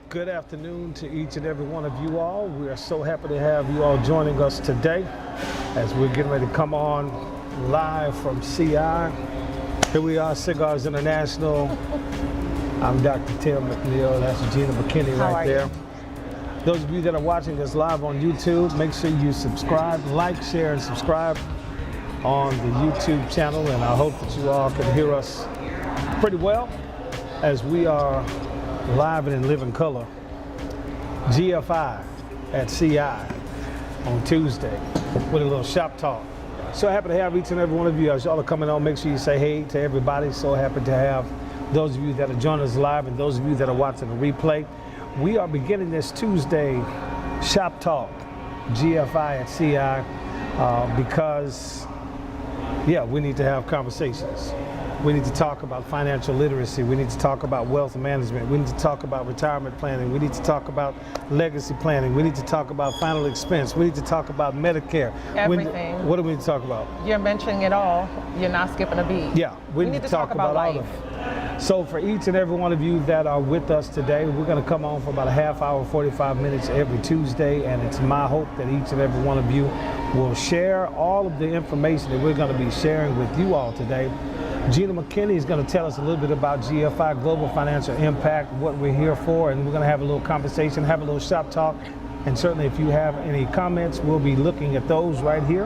Good afternoon to each and every one of you all. We are so happy to have you all joining us today as we're getting ready to come on live from CI. Here we are, Cigars International. I'm Dr. Tim McNeil. That's Gina McKinney right there. Those of you that are watching this live on YouTube, make sure you subscribe, like, share, and subscribe on the YouTube channel. And I hope that you all can hear us pretty well as we are live and in living color. GFI at CI on Tuesday with a little shop talk. So happy to have each and every one of you. As y'all are coming on, make sure you say hey to everybody. So happy to have those of you that are joining us live and those of you that are watching the replay. We are beginning this Tuesday shop talk, GFI at CI, because we need to have conversations. We need to talk about financial literacy. We need to talk about wealth management. We need to talk about retirement planning. We need to talk about legacy planning. We need to talk about final expense. We need to talk about Medicare. Everything. What do we need to talk about? You're mentioning it all. You're not skipping a beat. Yeah, we need to talk about all of it. So for each and every one of you that are with us today, we're going to come on for about a half hour, 45 minutes every Tuesday, and it's my hope that each and every one of you will share all of the information that we're going to be sharing with you all today. Gina McKinney is going to tell us a little bit about GFI, Global Financial Impact, what we're here for, and we're going to have a little conversation, have a little shop talk, and certainly if you have any comments, we'll be looking at those right here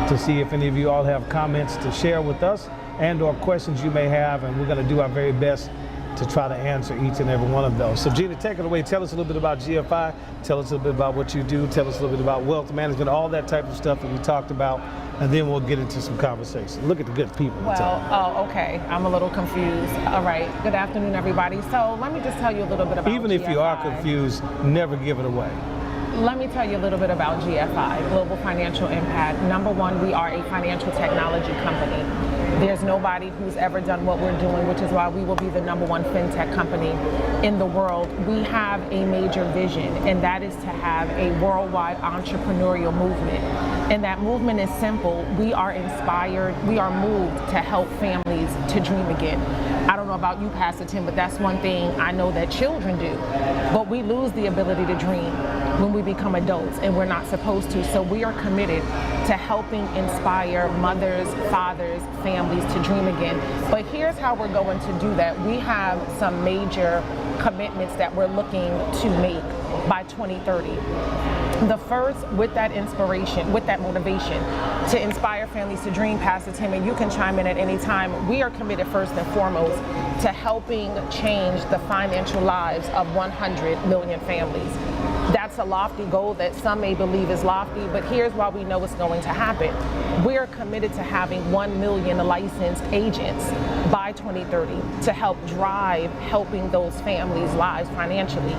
to see if any of you all have comments to share with us and or questions you may have, and we're going to do our very best to try to answer each and every one of those. So Gina, take it away. Tell us a little bit about GFI. Tell us a little bit about what you do. Tell us a little bit about wealth management, all that type of stuff that we talked about, and then we'll get into some conversation. Look at the good people. Okay. I'm a little confused. All right. Good afternoon, everybody. So let me just tell you a little bit about Even GFI. If you are confused, never give it away. Let me tell you a little bit about GFI, Global Financial Impact. Number one, we are a financial technology company. There's nobody who's ever done what we're doing, which is why we will be the number one fintech company in the world. We have a major vision, and that is to have a worldwide entrepreneurial movement. And that movement is simple. We are inspired, we are moved to help families to dream again. I don't know about you, Pastor Tim, but that's one thing I know that children do. But we lose the ability to dream when we become adults, and we're not supposed to. So we are committed to helping inspire mothers, fathers, families to dream again. But here's how we're going to do that. We have some major commitments that we're looking to make by 2030. The first, with that inspiration, with that motivation to inspire families to dream, Pastor Tim, and you can chime in at any time, we are committed first and foremost to helping change the financial lives of 100 million families. That's a lofty goal that some may believe is lofty, but here's why we know it's going to happen. We're committed to having 1 million licensed agents by 2030 to help drive helping those families' lives financially.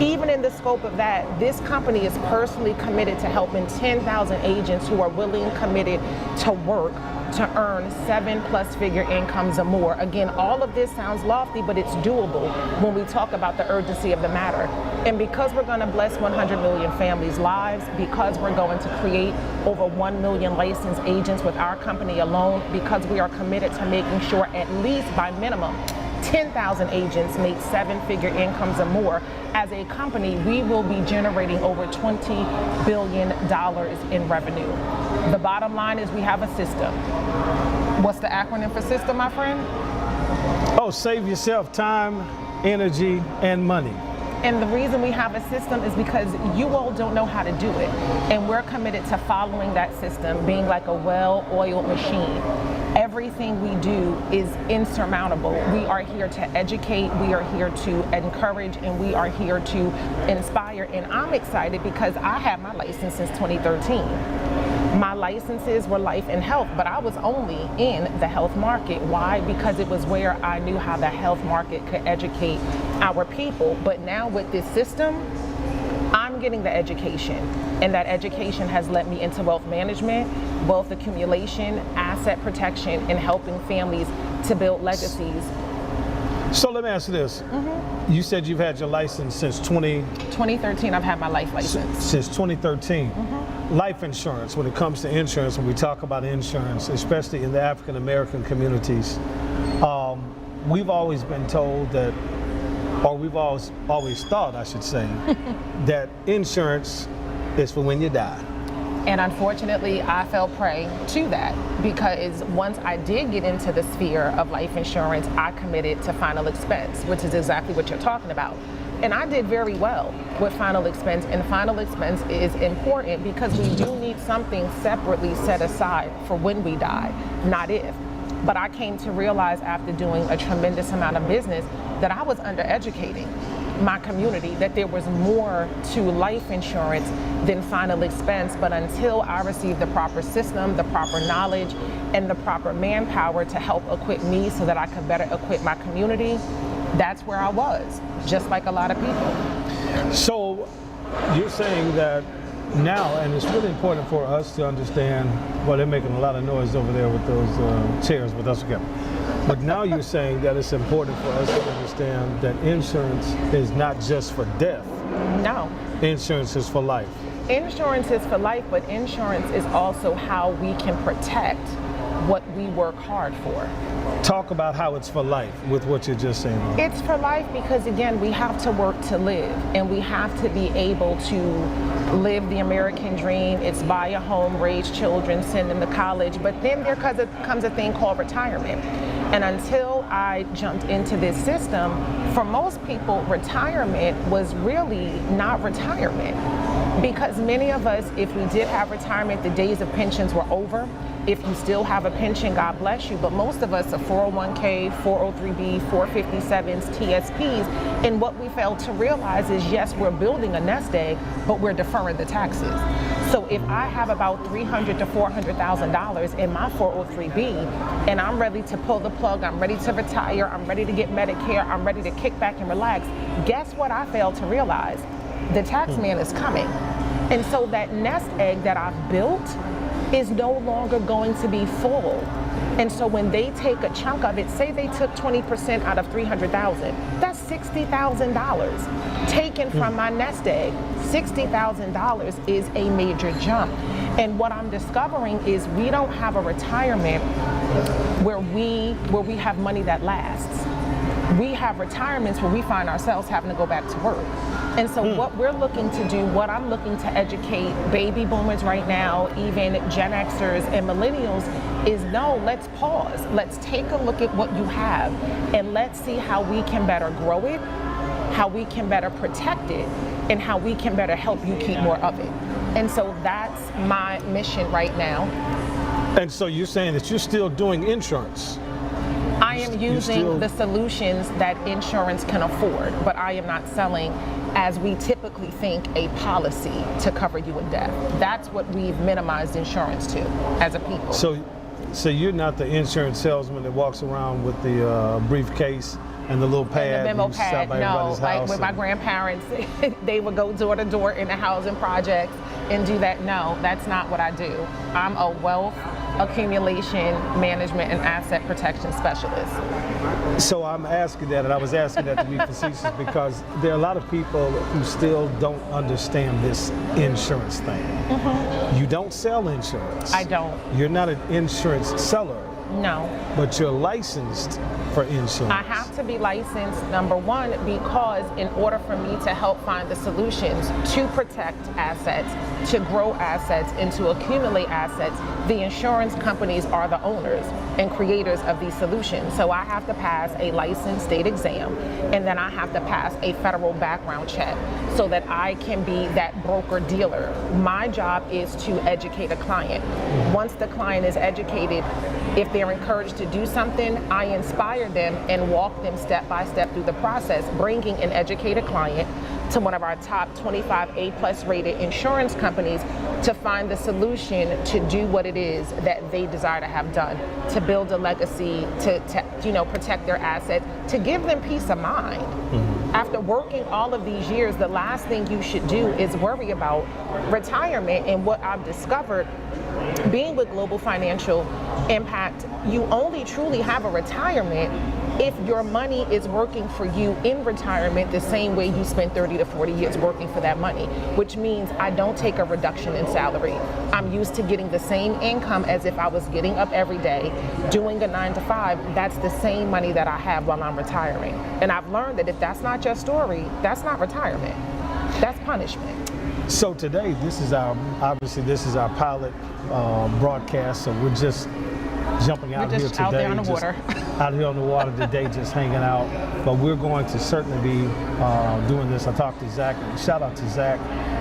Even in the scope of that, this company is personally committed to helping 10,000 agents who are willing, committed to work to earn 7+ figure incomes or more. Again, all of this sounds lofty, but it's doable when we talk about the urgency of the matter. And because we're going to bless 100 million families' lives, because we're going to create over 1 million licensed agents with our company alone, because we are committed to making sure at least by minimum 10,000 agents make 7-figure incomes or more, as a company, we will be generating over $20 billion in revenue. The bottom line is we have a system. What's the acronym for system, my friend? Oh, save yourself time, energy, and money. And the reason we have a system is because you all don't know how to do it. And we're committed to following that system, being like a well-oiled machine. Everything we do is insurmountable. We are here to educate, we are here to encourage, and we are here to inspire. And I'm excited because I had my license since 2013. My licenses were life and health, but I was only in the health market. Why? Because it was where I knew how the health market could educate our people. But now with this system, I'm getting the education, and that education has led me into wealth management, wealth accumulation, asset protection, and helping families to build legacies. So let me ask you this. Mm-hmm. You said you've had your license since 2013, I've had my life license. Since 2013. Mm-hmm. Life insurance, when it comes to insurance, when we talk about insurance, especially in the African American communities, we've always been told that or we've always thought, I should say, that insurance is for when you die. And unfortunately, I fell prey to that because once I did get into the sphere of life insurance, I committed to final expense, which is exactly what you're talking about. And I did very well with final expense, and final expense is important because we do need something separately set aside for when we die, not if. But I came to realize after doing a tremendous amount of business that I was undereducating my community, that there was more to life insurance than final expense. But until I received the proper system, the proper knowledge, and the proper manpower to help equip me so that I could better equip my community, that's where I was, just like a lot of people. So you're saying that now, and it's really important for us to understand, well, they're making a lot of noise over there with those chairs, but that's okay. But now you're saying that it's important for us to understand that insurance is not just for death. No. Insurance is for life. Insurance is for life, but insurance is also how we can protect what we work hard for. Talk about how it's for life with what you're just saying. It's for life because, again, we have to work to live, and we have to be able to live the American dream. It's buy a home, raise children, send them to college, but then there comes a thing called retirement. And until I jumped into this system, for most people, retirement was really not retirement. Because many of us, if we did have retirement, the days of pensions were over. If you still have a pension, God bless you. But most of us are 401k, 403b, 457s, TSPs. And what we fail to realize is, yes, we're building a nest egg, but we're deferring the taxes. So if I have about $300,000 to $400,000 in my 403b, and I'm ready to pull the plug, I'm ready to retire, I'm ready to get Medicare, I'm ready to kick back and relax, guess what I failed to realize? The tax man is coming. And so that nest egg that I've built is no longer going to be full. And so when they take a chunk of it, say they took 20% out of $300,000, that's $60,000 taken from my nest egg. $60,000 is a major jump. And what I'm discovering is we don't have a retirement where we have money that lasts. We have retirements where we find ourselves having to go back to work. And so what we're looking to do, what I'm looking to educate baby boomers right now, even Gen Xers and millennials, is no, let's pause. Let's take a look at what you have, and let's see how we can better grow it, how we can better protect it, and how we can better help you keep more of it. And so that's my mission right now. And so you're saying that you're still doing insurance? I am using the solutions that insurance can afford, but I am not selling, as we typically think, a policy to cover you in death. That's what we've minimized insurance to as a people. So you're not the insurance salesman that walks around with the briefcase and the little pad, and the memo pad. No, like with my grandparents, they would go door to door in the housing projects and do that. No, that's not what I do. I'm a wealth accumulation management and asset protection specialist. So I'm asking that, and I was asking that to be facetious because there are a lot of people who still don't understand this insurance thing. Mm-hmm. You don't sell insurance. I don't. You're not an insurance seller. No. But you're licensed for insurance. I have to be licensed, number one, because in order for me to help find the solutions to protect assets, to grow assets, and to accumulate assets, the insurance companies are the owners and creators of these solutions. So I have to pass a licensed state exam, and then I have to pass a federal background check so that I can be that broker dealer. My job is to educate a client. Once the client is educated, if they're encouraged to do something, I inspire them and walk them step by step through the process, bringing an educated client to one of our top 25 A+ rated insurance companies to find the solution to do what it is that they desire to have done, to build a legacy, to protect their assets, to give them peace of mind. Mm-hmm. After working all of these years, the last thing you should do is worry about retirement. And what I've discovered, being with Global Financial Impact, you only truly have a retirement if your money is working for you in retirement the same way you spent 30 to 40 years working for that money, which means I don't take a reduction in salary. I'm used to getting the same income as if I was getting up every day, doing a 9 to 5. That's the same money that I have while I'm retiring. And I've learned that if that's not your story, that's not retirement. That's punishment. So today, this is our pilot broadcast. So we're just jumping out here today. Out there on the water. Out here on the water today, just hanging out. But we're going to certainly be doing this. I talked to Zach. Shout out to Zach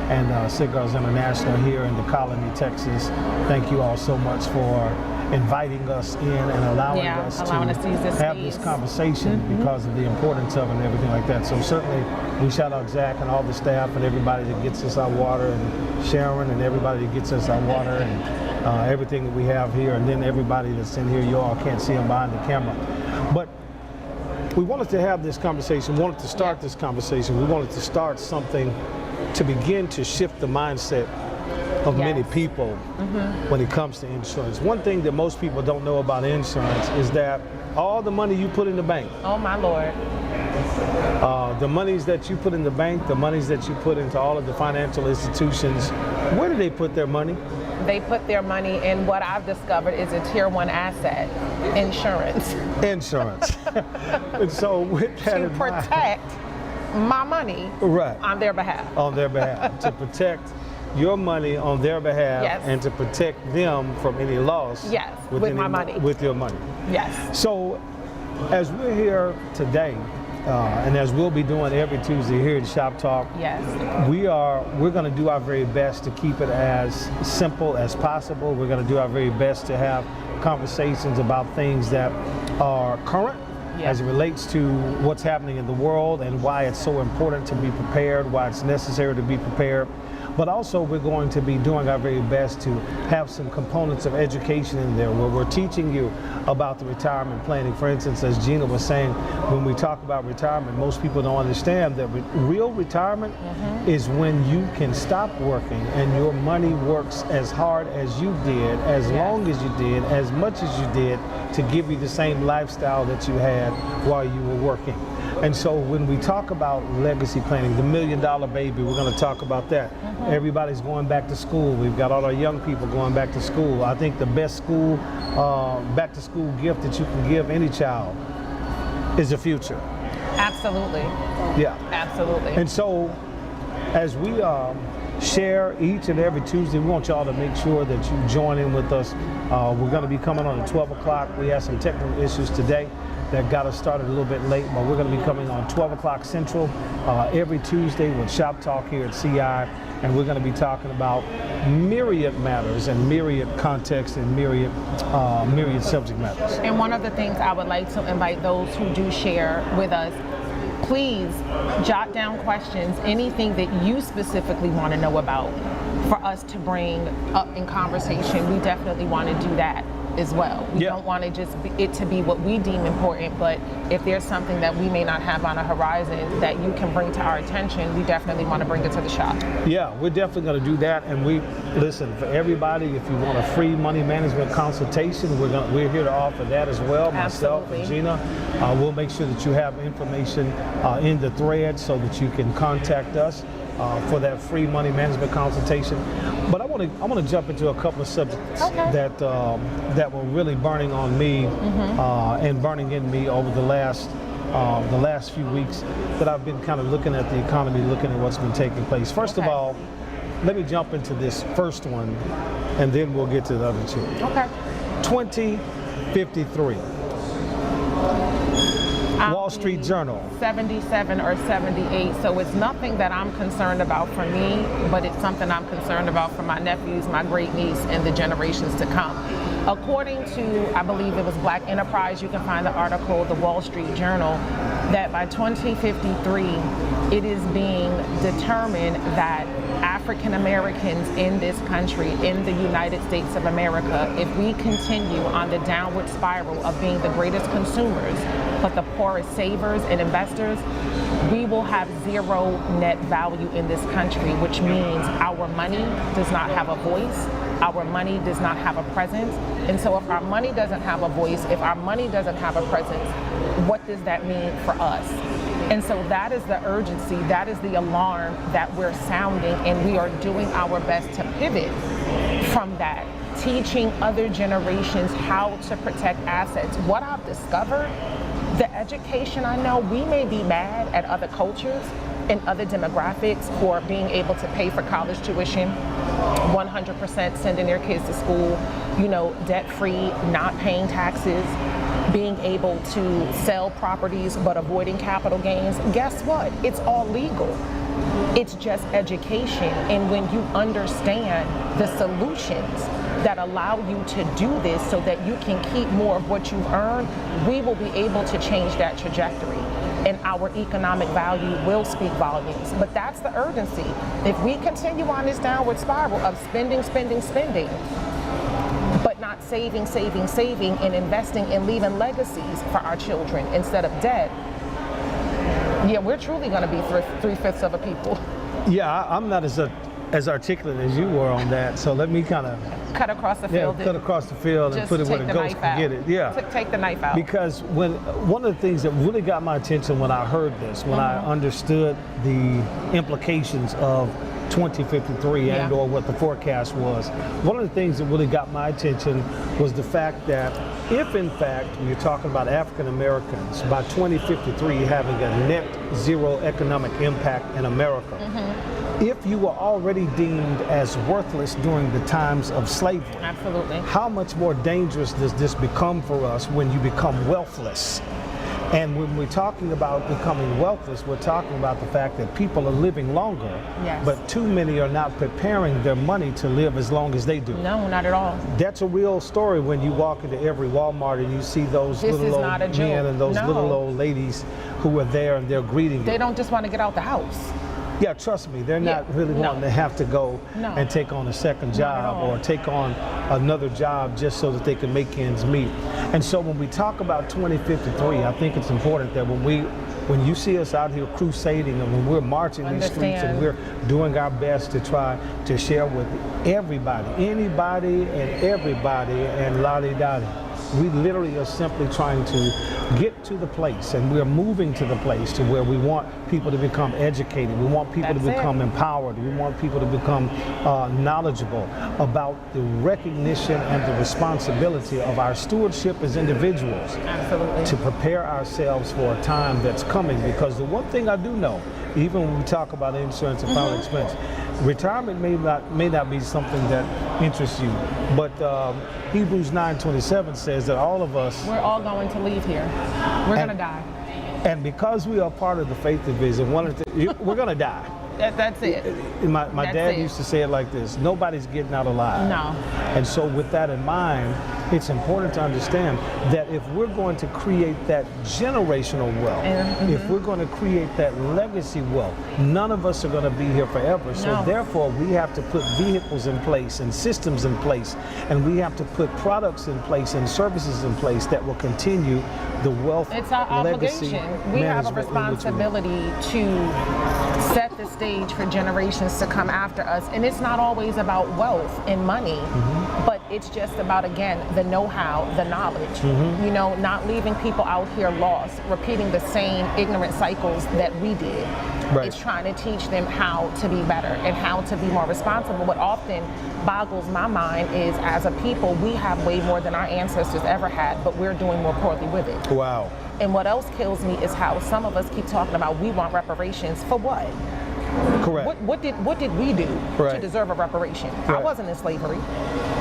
and Cigars International here in the Colony, Texas. Thank you all so much for inviting us in and allowing us to use this have space. this conversation because of the importance of it and everything like that. So certainly we shout out Zach and all the staff and everybody that gets us our water, and Sharon and everybody that gets us our water, and everything that we have here, and then everybody that's in here. You all can't see them behind the camera. But we wanted to have this conversation, wanted to start this conversation. We wanted to start something to begin to shift the mindset of many people when it comes to insurance. One thing that most people don't know about insurance is that all the money you put in the bank, oh my Lord, the monies that you put in the bank, the monies that you put into all of the financial institutions, where do they put their money? They put their money in what I've discovered is a tier 1 asset, insurance. Insurance. And so with that to protect my money on their behalf. On their behalf, to protect your money on their behalf, and to protect them from any loss. With my money. With your money. Yes. So as we're here today, and as we'll be doing every Tuesday here at Shop Talk, we're going to do our very best to keep it as simple as possible. We're going to do our very best to have conversations about things that are current as it relates to what's happening in the world and why it's so important to be prepared, why it's necessary to be prepared. But also we're going to be doing our very best to have some components of education in there where we're teaching you about the retirement planning. For instance, as Gina was saying, when we talk about retirement, most people don't understand that real retirement is when you can stop working and your money works as hard as you did, as long as you did, as much as you did, to give you the same lifestyle that you had while you were working. And so when we talk about legacy planning, the $1 million baby, we're going to talk about that. Everybody's going back to school. We've got all our young people going back to school. I think the best school, back to school gift that you can give any child is the future. Absolutely. Yeah. Absolutely. And so as we share each and every Tuesday, we want y'all to make sure that you join in with us. We're going to be coming on at 12 o'clock. We had some technical issues today that got us started a little bit late, but we're going to be coming on 12 o'clock Central every Tuesday with Shop Talk here at CI, and we're going to be talking about myriad matters and myriad context and myriad subject matters. And one of the things I would like to invite those who do share with us, please jot down questions, anything that you specifically want to know about for us to bring up in conversation. We definitely want to do that as well. We don't want to just it to be what we deem important, but if there's something that we may not have on a horizon that you can bring to our attention, we definitely want to bring it to the shop. Yeah, we're definitely going to do that. And we listen, for everybody, if you want a free money management consultation, we're here to offer that as well. Myself and Gina, we'll make sure that you have information in the thread so that you can contact us for that free money management consultation. But I want to jump into a couple of subjects that were really burning on me and burning in me over the last few weeks that I've been kind of looking at the economy, looking at what's been taking place. First of all, let me jump into this first one, and then we'll get to the other two. 2053. Wall Street Journal. 77 or 78, so it's nothing that I'm concerned about for me, but it's something I'm concerned about for my nephews, my great niece, and the generations to come. According to, I believe it was Black Enterprise, you can find the article, the Wall Street Journal, that by 2053, it is being determined that African Americans in this country, in the United States of America, if we continue on the downward spiral of being the greatest consumers, but the poorest savers and investors, we will have zero net value in this country, which means our money does not have a voice. our money does not have a presence. And so if our money doesn't have a voice, if our money doesn't have a presence, what does that mean for us? And so that is the urgency, that is the alarm that we're sounding, and we are doing our best to pivot from that, teaching other generations how to protect assets. What I've discovered, the education I know, we may be mad at other cultures and other demographics for being able to pay for college tuition, 100% sending their kids to school, debt-free, not paying taxes, being able to sell properties but avoiding capital gains. Guess what? It's all legal. It's just education. And when you understand the solutions that allow you to do this so that you can keep more of what you've earned, we will be able to change that trajectory. And our economic value will speak volumes. But that's the urgency. If we continue on this downward spiral of spending, but not saving, and investing and leaving legacies for our children instead of debt, yeah, we're truly going to be 3/5 of a people. Yeah, I'm not as articulate as you were on that, so let me kind of cut across the field. Cut across the field and put it where the ghost can get it. Yeah, take the knife out. Because one of the things that really got my attention when I heard this, when I understood the implications of 2053 and or what the forecast was, one of the things that really got my attention was the fact that if in fact you're talking about African Americans by 2053 having a net zero economic impact in America, if you were already deemed as worthless during the times of slavery, absolutely, how much more dangerous does this become for us when you become wealthless? And when we're talking about becoming wealthless, we're talking about the fact that people are living longer, but too many are not preparing their money to live as long as they do. No, not at all. That's a real story when you walk into every Walmart and you see those little old men and those little old ladies who are there and they're greeting you. They don't just want to get out the house. Yeah, trust me, they're not really wanting to have to go and take on a second job or take on another job just so that they can make ends meet. And so when we talk about 2053, I think it's important that when you see us out here crusading and when we're marching these streets and we're doing our best to try to share with everybody, anybody and everybody and la-di-da-di. We literally are simply trying to get to the place, and we're moving to the place to where we want people to become educated. We want people to become empowered. We want people to become knowledgeable about the recognition and the responsibility of our stewardship as individuals. Absolutely. To prepare ourselves for a time that's coming, because the one thing I do know, even when we talk about insurance and final expense, retirement may not be something that interests you, but Hebrews 9:27 says that all of us, we're all going to leave here. We're going to die. And because we are part of the faith division, we're going to die. That's it. My dad used to say it like this: nobody's getting out alive. No. And so with that in mind, it's important to understand that if we're going to create that generational wealth, if we're going to create that legacy wealth, none of us are going to be here forever. So therefore, we have to put vehicles in place and systems in place, and we have to put products in place and services in place that will continue the wealth. It's our obligation. We have a responsibility to set the stage for generations to come after us. And it's not always about wealth and money, but it's just about, again, the know-how, the knowledge, not leaving people out here lost, repeating the same ignorant cycles that we did. Right. It's trying to teach them how to be better and how to be more responsible. What often boggles my mind is, as a people, we have way more than our ancestors ever had, but we're doing more poorly with it. Wow. And what else kills me is how some of us keep talking about we want reparations for what? Correct. What did we do to deserve a reparation? I wasn't in slavery.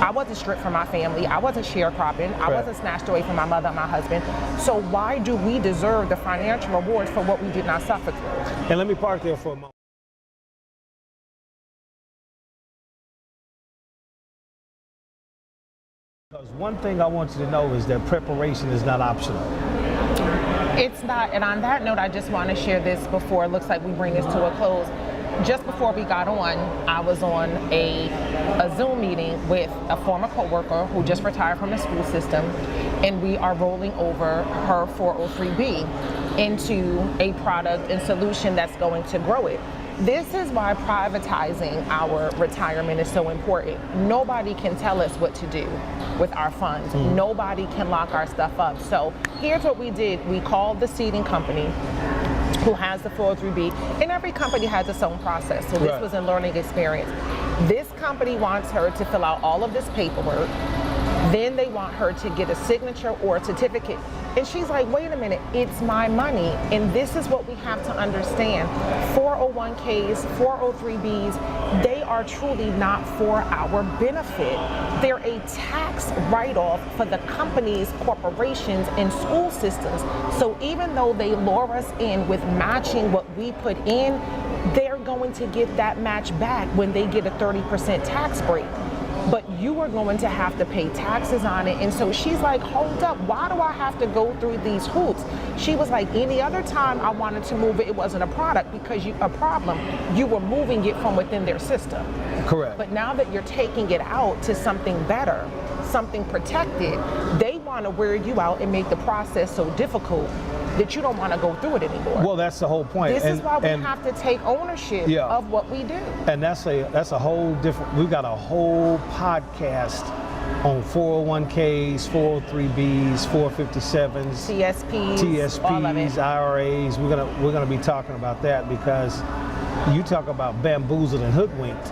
I wasn't stripped from my family. I wasn't sharecropping. I wasn't snatched away from my mother and my husband. So why do we deserve the financial reward for what we did not suffer through? And let me park there for a moment. Because one thing I want you to know is that preparation is not optional. It's not, and on that note, I just want to share this before it looks like we bring this to a close. Just before we got on, I was on a Zoom meeting with a former coworker who just retired from the school system, and we are rolling over her 403B into a product and solution that's going to grow it. This is why privatizing our retirement is so important. Nobody can tell us what to do with our funds. Nobody can lock our stuff up. So here's what we did. We called the seeding company who has the 403B, and every company has its own process. So this was a learning experience. This company wants her to fill out all of this paperwork. Then they want her to get a signature or a certificate. And she's like, wait a minute, it's my money. And this is what we have to understand. 401ks, 403Bs, they are truly not for our benefit. They're a tax write-off for the companies, corporations, and school systems. So even though they lure us in with matching what we put in, they're going to get that match back when they get a 30% tax break. But you are going to have to pay taxes on it. And so she's like, hold up, why do I have to go through these hoops? She was like, any other time I wanted to move it, it wasn't a product because you were moving it from within their system. Correct. But now that you're taking it out to something better, something protected, they want to wear you out and make the process so difficult that you don't want to go through it anymore. Well, that's the whole point. This is why we have to take ownership of what we do. And that's a whole different, we've got a whole podcast on 401ks, 403Bs, 457s, TSPs, IRAs. We're gonna be talking about that because you talk about bamboozled and hoodwinked.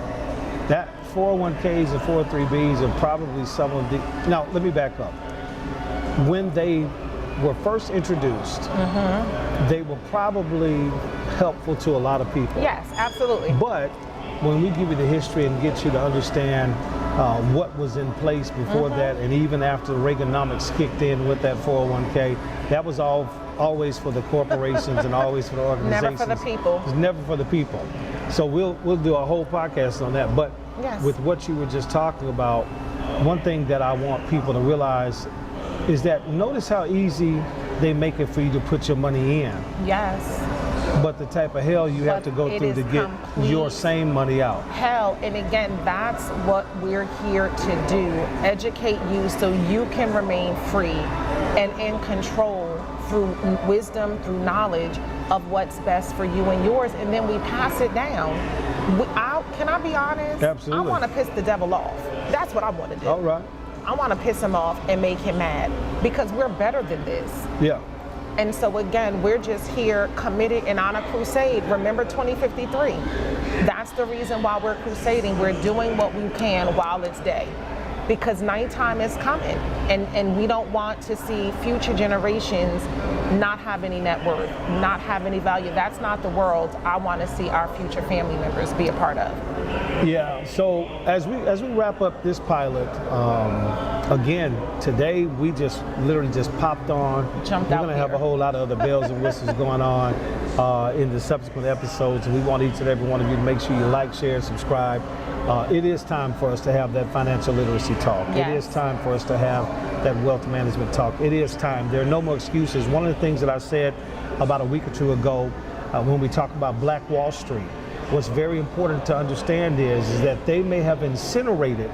That 401ks and 403Bs are probably some of the, now let me back up. When they were first introduced, they were probably helpful to a lot of people. Yes, absolutely. But when we give you the history and get you to understand what was in place before that, and even after Reaganomics kicked in with that 401k, that was always for the corporations and always for the organizations. Never for the people. It's never for the people. So we'll do a whole podcast on that. But with what you were just talking about, one thing that I want people to realize is that notice how easy they make it for you to put your money in. Yes. But the type of hell you have to go through to get your same money out. Hell, and again, that's what we're here to do. Educate you so you can remain free and in control through wisdom, through knowledge of what's best for you and yours, and then we pass it down. Can I be honest? Absolutely. I want to piss the devil off. That's what I want to do. All right. I want to piss him off and make him mad because we're better than this. Yeah. And so again, we're just here committed and on a crusade. Remember 2053. That's the reason why we're crusading. We're doing what we can while it's day. Because nighttime is coming. And we don't want to see future generations not have any net worth, not have any value. That's not the world I want to see our future family members be a part of. Yeah, so as we wrap up this pilot, again, today we just literally just popped on. Jumped We're out going to have a whole lot of other bells and whistles going on in the subsequent episodes, and we want each and every one of you to make sure you like, share, subscribe. It is time for us to have that financial literacy talk. Yes. It is time for us to have that wealth management talk. It is time. There are no more excuses. One of the things that I said about a week or two ago when we talk about Black Wall Street, what's very important to understand is that they may have incinerated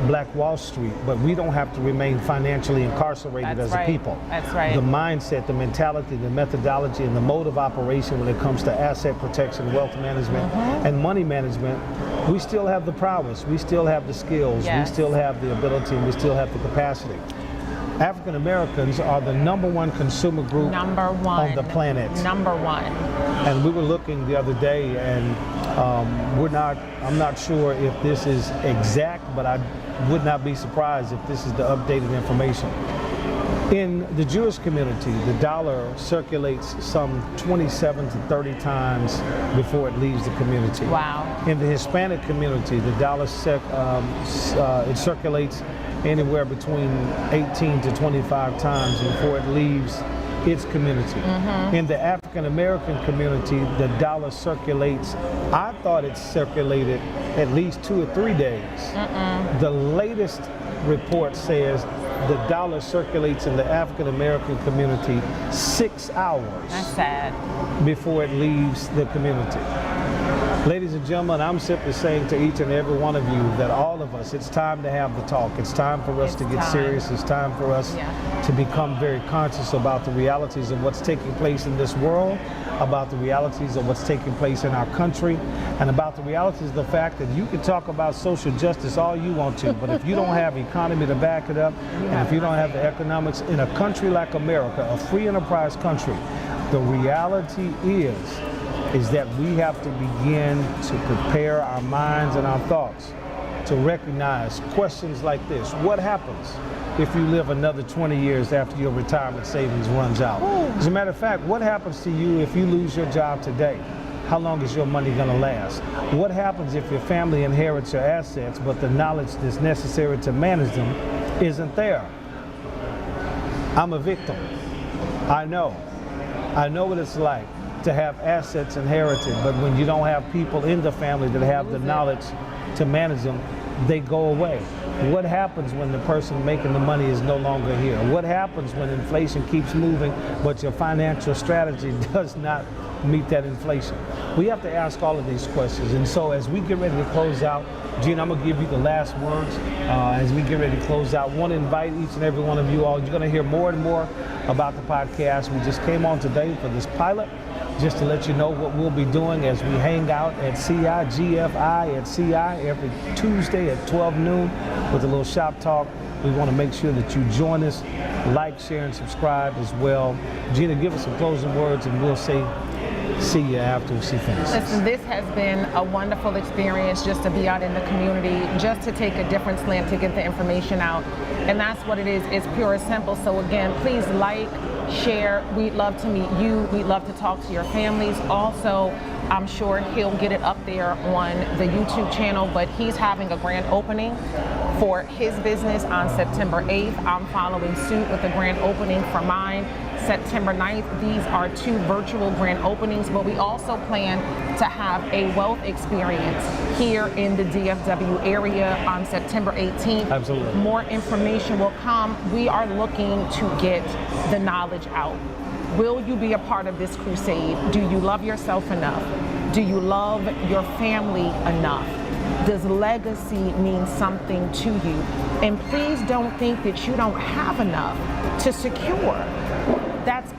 Black Wall Street, but we don't have to remain financially incarcerated as a people. That's right. The mindset, the mentality, the methodology, and the mode of operation when it comes to asset protection, wealth management, and money management, we still have the prowess, we still have the skills, we still have the ability, and we still have the capacity. African Americans are the #1 consumer group on the planet. #1. And we were looking the other day, and I'm not sure if this is exact, but I would not be surprised if this is the updated information. In the Jewish community, the dollar circulates some 27 to 30 times before it leaves the community. Wow. In the Hispanic community, the dollar it circulates anywhere between 18 to 25 times before it leaves its community. In the African American community, the dollar circulates, I thought it circulated at least 2 or 3 days. The latest report says the dollar circulates in the African American community 6 hours That's sad. before it leaves the community. Ladies and and gentlemen, I'm simply saying to each and every one of you that all of us, it's time to have the talk. It's time for us to get serious. It's time for us to become very conscious about the realities of what's taking place in this world, about the realities of what's taking place in our country, and about the realities of the fact that you can talk about social justice all you want to, but if you don't have economy to back it up, and if you don't have the economics in a country like America, a free enterprise country, the reality is that we have to begin to prepare our minds and our thoughts to recognize questions like this. What happens if you live another 20 years after your retirement savings runs out? As a matter of fact, what happens to you if you lose your job today? How long is your money going to last? What happens if your family inherits your assets, but the knowledge that's necessary to manage them isn't there? I'm a victim. I know what it's like to have assets inherited, but when you don't have people in the family that have the knowledge to manage them, they go away. What happens when the person making the money is no longer here? What happens when inflation keeps moving, but your financial strategy does not meet that inflation? We have to ask all of these questions. And so as we get ready to close out, Gina, I'm going to give you the last words. As we get ready to close out, I want to invite each and every one of you all. You're going to hear more and more about the podcast. We just came on today for this pilot, just to let you know what we'll be doing as we hang out at CI, GFI at CI every Tuesday at 12 noon with a little shop talk. We want to make sure that you join us, like, share, and subscribe as well. Gina, give us some closing words and we'll say see you after she finishes. Listen, this has been a wonderful experience just to be out in the community, just to take a different slant to get the information out. And that's what it is. It's pure and simple. So again, please like, share. We'd love to meet you. We'd love to talk to your families. Also, I'm sure he'll get it up there on the YouTube channel, but he's having a grand opening for his business on September 8th. I'm following suit with the grand opening for mine September 9th. These are 2 virtual grand openings, but we also plan to have a wealth experience here in the DFW area on September 18th. Absolutely. More information will come. We are looking to get the knowledge out. Will you be a part of this crusade? Do you love yourself enough? Do you love your family enough? Does legacy mean something to you? And please don't think that you don't have enough to secure. That's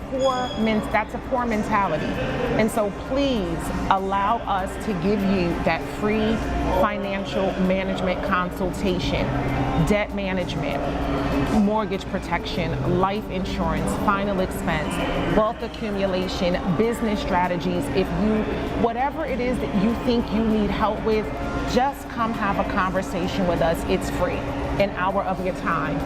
a poor mentality. And so please allow us to give you that free financial management consultation, debt management, mortgage protection, life insurance, final expense, wealth accumulation, business strategies. Whatever it is that you think you need help with, just come have a conversation with us. It's free. An hour of your time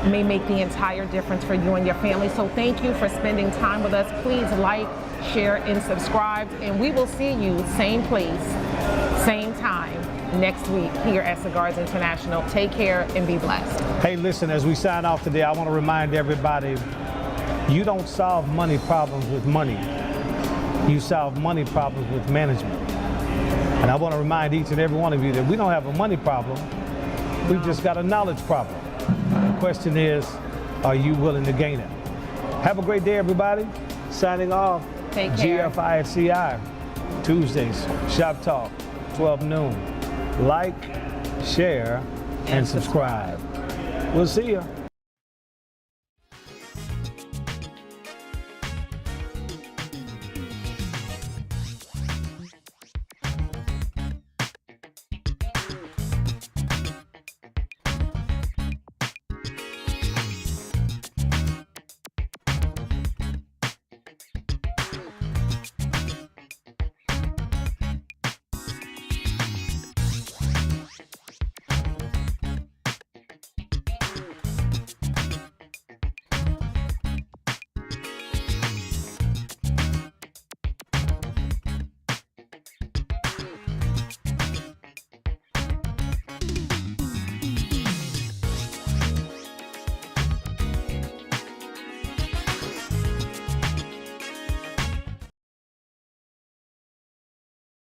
may make the entire difference for you and your family. So thank you for spending time with us. Please like, share, and subscribe. And we will see you same place, same time next week here at Cigars International. Take care and be blessed. Hey, listen, as we sign off today, I want to remind everybody, you don't solve money problems with money. You solve money problems with management. And I want to remind each and every one of you that we don't have a money problem. We've just got a knowledge problem. The question is, are you willing to gain it? Have a great day, everybody. Signing off. Take care. GFI at CI. Tuesdays, Shop Talk, 12 noon. Like, share, and subscribe. We'll see you.